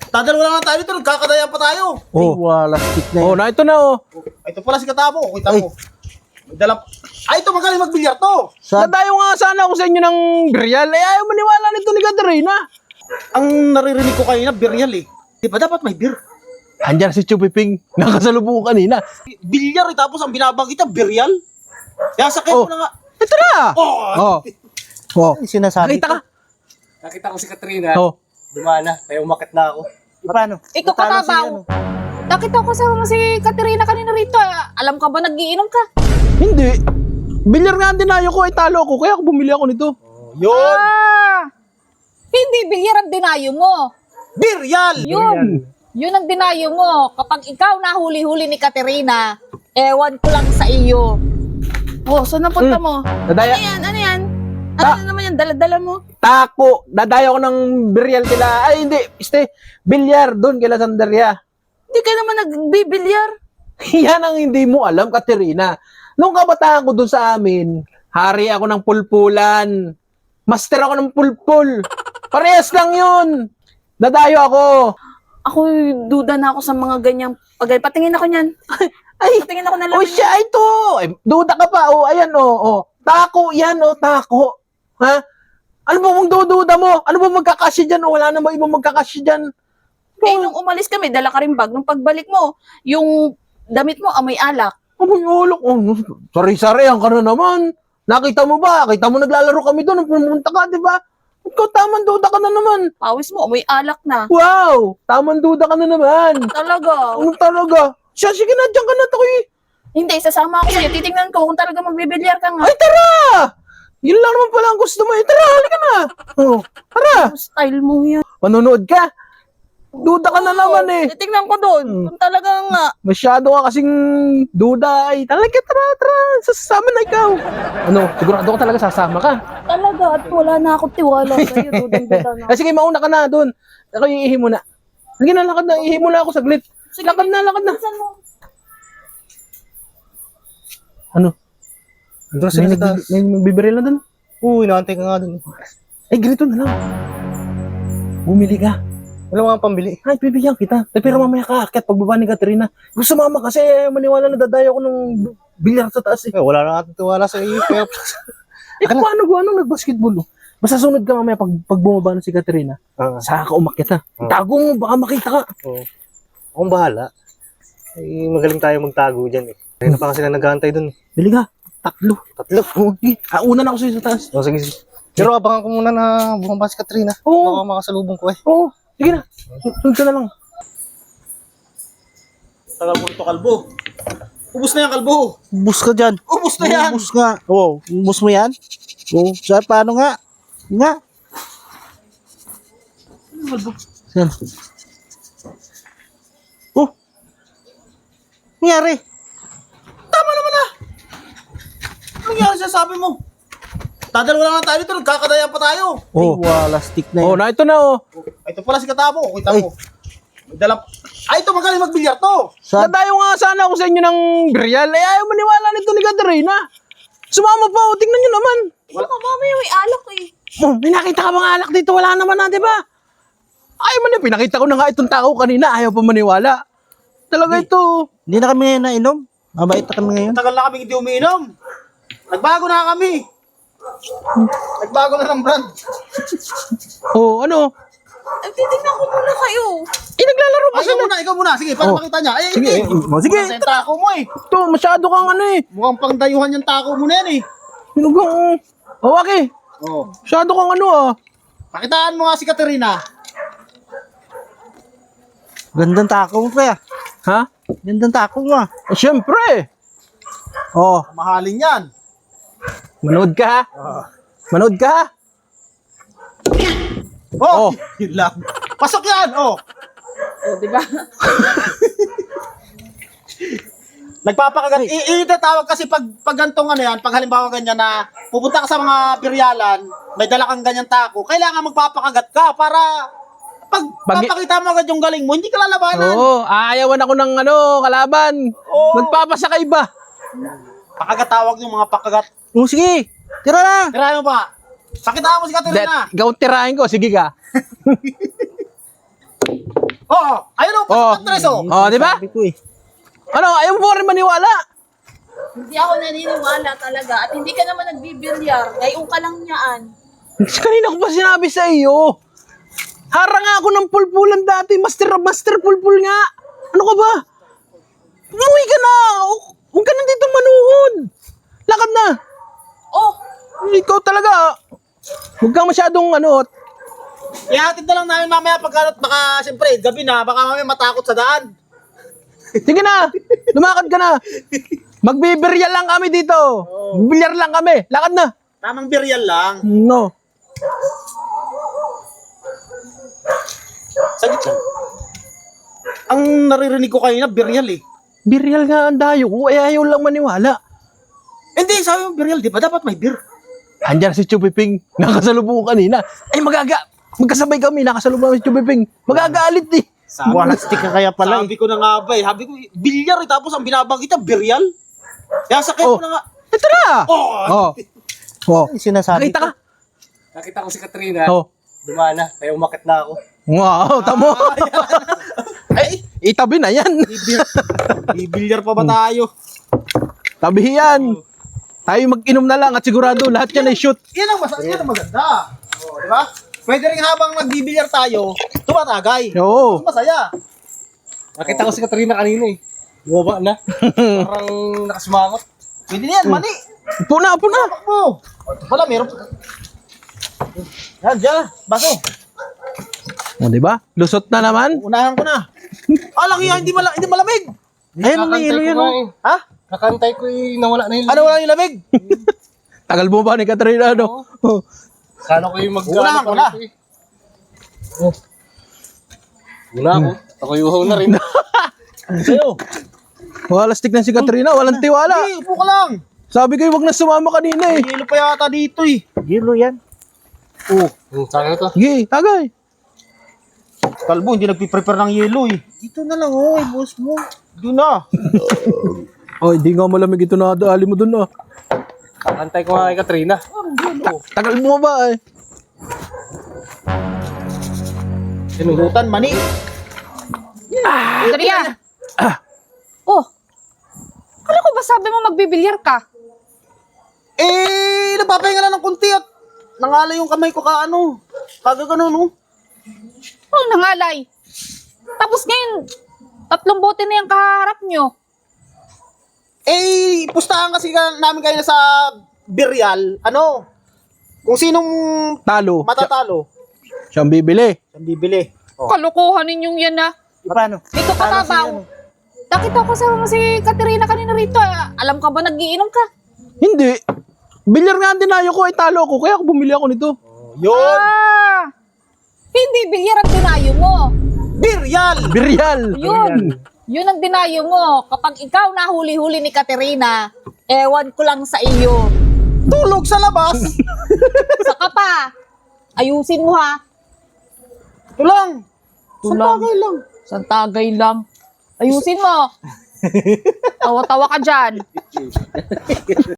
Dadalawa lang tayo dito, nagkakadaya pa tayo. Oh. Wala stick na Oh, yan. na ito na oh. Ito pala si Katabo, kita mo. May dala... Ay, ito magaling magbilyar to. Saan? Nadayo nga sana ako sa inyo ng biryal. Eh, ayaw maniwala nito ni Katerina. Ang naririnig ko kanina, biryal eh. Di ba dapat may beer? Andiyan si Chupiping. Nakasalubong ko kanina. Bilyar eh, tapos ang binabanggit niya, biryal. Kaya sakit Oh. mo na nga. Ito na! Oh! Oh. Oh. Ay, sinasabi Nakita ka? Nakita ko si Katrina, Oh. dumana, kaya umakit na ako. Paano? Ikaw Natalo si Katabaw. ano? Nakita ko sa si Katerina kanina rito. Alam ka ba nagiinom ka? Hindi. Bilyar nga ang dinayo ko. Ay, talo ako. Kaya bumili ako nito. Yun! Hindi bilyar ang dinayo mo. Biryal! Yun ang dinayo mo. Kapag ikaw nahuli-huli ni Katerina, ewan ko lang sa iyo. Oh, saan ang punta mo? Dadaya. Ano yan? Ano naman yan? Dala-dala mo? Tako. Dadayo ko ng biryal kila. Ay, hindi. Bilyar doon kila Sandaria. Hindi ka naman nagbibilyar. Yan ang hindi mo alam, Katerina. Nung kabataan ko doon sa amin, hari ako ng pulpulan. Master ako ng pulpul. Parehas lang yun. Dadayo ako. Ako, duda na ako sa mga ganyang pagay. Patingin ako niyan. Ay, Patingin ako na oh laman. siya ito. Ay, duda ka pa. Oh, ayan oh. Tako yan oh, tako. Ha? Ano ba mong dududa mo? Ano ba magkakasya dyan? O wala na ba ibang magkakasya dyan? Eh, nung umalis kami, dala ka rin bag. Nung pagbalik mo, yung damit mo, amoy alak. Amoy ulok. Oh, sari-sarihan ka na naman. Nakita mo ba? Kita mo naglalaro kami doon. Nung pumunta ka, di ba? Ikaw, tamang duda ka na naman. Pawis mo, amoy alak na. Wow! Tamang duda ka na naman. Talaga. Ano talaga? Siya, sige na, dyan ka na, Toy. Hindi, sasama ako sa'yo. Titingnan ko kung talaga magbibilyar ka nga. Ay, tara! Yun lang naman pala ang gusto mo. Eh, tara, halika na. Oh, tara. Style mo yan. Manonood ka. Duda ka na naman eh. Titingnan ko doon. Kung talaga nga. Masyado ka kasing duda. Ay, talaga, tara. Sasama na ikaw. Ano, sigurado ka talaga sasama ka. Talaga, at wala na akong tiwala sa'yo. Dudang-duda na. Ay, sige, mauna ka na doon. Ako iihi mo na. Sige na, lakad na. Iihi mo na ako saglit. Lakad na. Saan mo? Ano? Doon sila sa taas. May bibiril na doon. Uy, naantay ka nga dun. Ay, ganito na lang. Bumili ka. Wala mga pambili. Ay, bibigyan kita. Pero mamaya ka, akyat pagbaba ni Katerina. Gusto mama kasi maniwala na dadayo ko ng bilyar sa taas eh. Wala na natin tiwala sa iyo. Kaya... Eh, paano nag-basketball? Basta sunod ka mamaya pag bumaba na si Katerina. Saka ka umakyat ha. Tago mo, baka makita ka. Oo. Akong bahala. Eh, magaling tayo magtago dyan eh. Kaya na pa kasi na nag-aantay dun. Bili ka. Tatlo. Oo. Una na ako sa'yo sa taas. Oh, sige, sige. Pero abangan ko muna na bumaba si Katrina. Oo. Baka makasalubong ko eh. Oo. Sige na. Sunod ka na lang. Tagal mo ito, kalbo. Ubus na yan, kalbo. Ubus ka dyan. Ubus na yan. Ubus nga. Oo, ubus mo yan. Oo, saan, paano nga? Nga. Saan? Oh. Nangyari. Tama naman ah. Anong nangyari sa sabi mo? Dadalawa lang tayo dito, nagkakadaya pa tayo. Ay, wala stick na yan. Oh, na ito na oh. Ito pala si Katabo, kita mo. May dala... Ay, ito magaling magbilyar to. Saan? Nadayo nga sana ako sa inyo ng biryal. Eh, ayaw maniwala nito ni Katerina. Sumama pa oh. Tingnan nyo naman. Baka mamaya may alak eh. Oh, may nakita ka mga alak dito. Wala naman na, di ba? Ayaw man pinakita ko na nga itong tao kanina. Ayaw pa maniwala. Talaga ito. Hindi na kami ngayon nainom. Mabait na kami ngayon. Tagal na kami hindi umiinom. Nagbago na kami. Nagbago na ng brand. Oh, ano? Ay, titingnan ko muna kayo. Eh, naglalaro pa Ay, sila. ikaw muna. Sige, para makita niya. Ay, Sige, hindi. sige. Sa tako mo eh. Ito, masyado kang ano eh. Mukhang pangdayuhan yung tako mo na yan eh. Sinugang, oh, Waki. Oh. Masyado kang ano ah. Pakitaan mo nga si Katerina. Gandang tako mo kaya. Ha? Gandang tako mo ah. Eh, syempre. Oh, Mahalin yan. Manood ka ha? Manood ka ha? Oh, yun lang. Pasok yan. Oh. O, di ba? Nagpapakagat. Itatawag kasi pag gantong ano yan, pag halimbawa ganyan na pupunta ka sa mga biryalan, may dala kang ganyan tako, kailangan magpapakagat ka para pag papakita mo agad yung galing mo, hindi ka lalabanan. Oo, aayawan ako ng ano, kalaban. Oo. Magpapasakay ba? Pakagatawag yung mga pakagat. oh sige. Tira na. Tirahin mo pa. Pakitaan mo si Katerina. Ikaw tirahin ko, sige ka. Oo, ayun o, Oh. Andres o. Oh, di ba? Sabi ko eh. Ano, ayaw mo rin maniwala. Hindi ako naniniwala talaga at hindi ka naman nagbibilyar. Ngayon ka lang niyaan. Kanina ko pa sinabi sa iyo. Harang nga ako ng pulpulan dati. Master pulpul nga. Ano ka ba? Umuwi ka na. Huwag ka na dito manuhod. Lakad na. Oh, Ikaw talaga. Huwag kang masyadong ano. Ihatid na lang namin mamaya pagka, baka siyempre, gabi na, baka mamaya matakot sa daan. Sige na. Lumakad ka na. Magbibiryal lang kami dito. Bilyar lang kami. Lakad na. Tamang birial lang. No. Sagit lang. Ang naririnig ko kanina, birial eh. Biryal nga ang dayo ko. Ayaw lang maniwala. Hindi, sabi mo birial, di ba? Dapat may beer. Andiyan si Chubiping. Nakasalubong kanina. Ay magkasabay kami. Nakasalubong si Chubiping. Magagaalit eh. Walastik ka kaya pala eh. Sabi ko na nga ba eh. Sabi ko, bilyar eh. Tapos ang binabagita, birial. Kaya sakit Oh. ko na nga. Ito na. Oh! Oh. Ay, sinasabi Nakita ka? Nakita ko si Katrina. Oh. Dumana, kaya umakit na ako. Wow, tamo. Ay, itabi na yan. Bilyar pa ba tayo? Tabi yan. Tayo mag-inom na lang at sigurado lahat yan ay shoot. Yan ang maganda. Oh, di ba? Pwede rin habang nagbibilyar tayo, tumatagay. Oo. Masaya. Nakita ko si Katrina kanina eh. Bumaba na. Parang nakasumangot. Pwede na yan, mani. Upo na. Takbo. Wala, meron. Yan, dyan. Baso. O, di ba? Lusot na naman. Unahan ko na. Alang yan, hindi malamig. Ayun, may ilo yan. Eh. Ha? Nakantay ko eh, nawala na yung Ano wala yung lamig? Tagal mo ba ni Katrina, ano? Oh. Sana ko yung Unahan ko na. Oh. Una ako. Ako yung uhaw na rin. Sa'yo. Walastik na si Katrina, walang tiwala. Hey, upo ka lang. Sabi ko, wag na sumama kanina eh. May hilo pa yata dito eh. Gilo yan. Saka na to. Sige, tagay. Kalbo, hindi nagpiprepare ng yelo eh. Dito na lang oh, boss mo. Doon na. Oh, hindi nga malamig ito na dali mo dun, ah. Nakantay ko nga kay Katrina. Tagal mo ba eh. Sinuhutan, mani. Andrea. Ah. Oh. Ano ko ba sabi mo magbibilyar ka? Eh, napapahinga na ng kunti at nangala yung kamay ko kagagano, no? Oh, nangalay. Tapos ngayon, 3 bote na yung kaharap nyo. Eh, pustahan kasi namin kayo sa birial. Ano? Kung sinong Talo. matatalo, Siyang bibili. siyang bibili. Kalukuhan ninyong yan na. Paano? Ito katabaw. Nakita ko sa si Katerina kanina rito. Alam ka ba nagiinom ka? Hindi. Bilyar nga ang dinayo ko, ay talo ako. Kaya ako bumili ako nito. Yun! Ah! Hindi bilyar ang dinayo mo. Birial! Biryal. Yun ang dinayo mo. Kapag ikaw nahuli-huli ni Katerina, ewan ko lang sa iyo. Tulog sa labas! Saka pa, ayusin mo ha. Tulang! Tulang. Sagay lang. Santagay lang. Ayusin mo. Tawa-tawa ka dyan.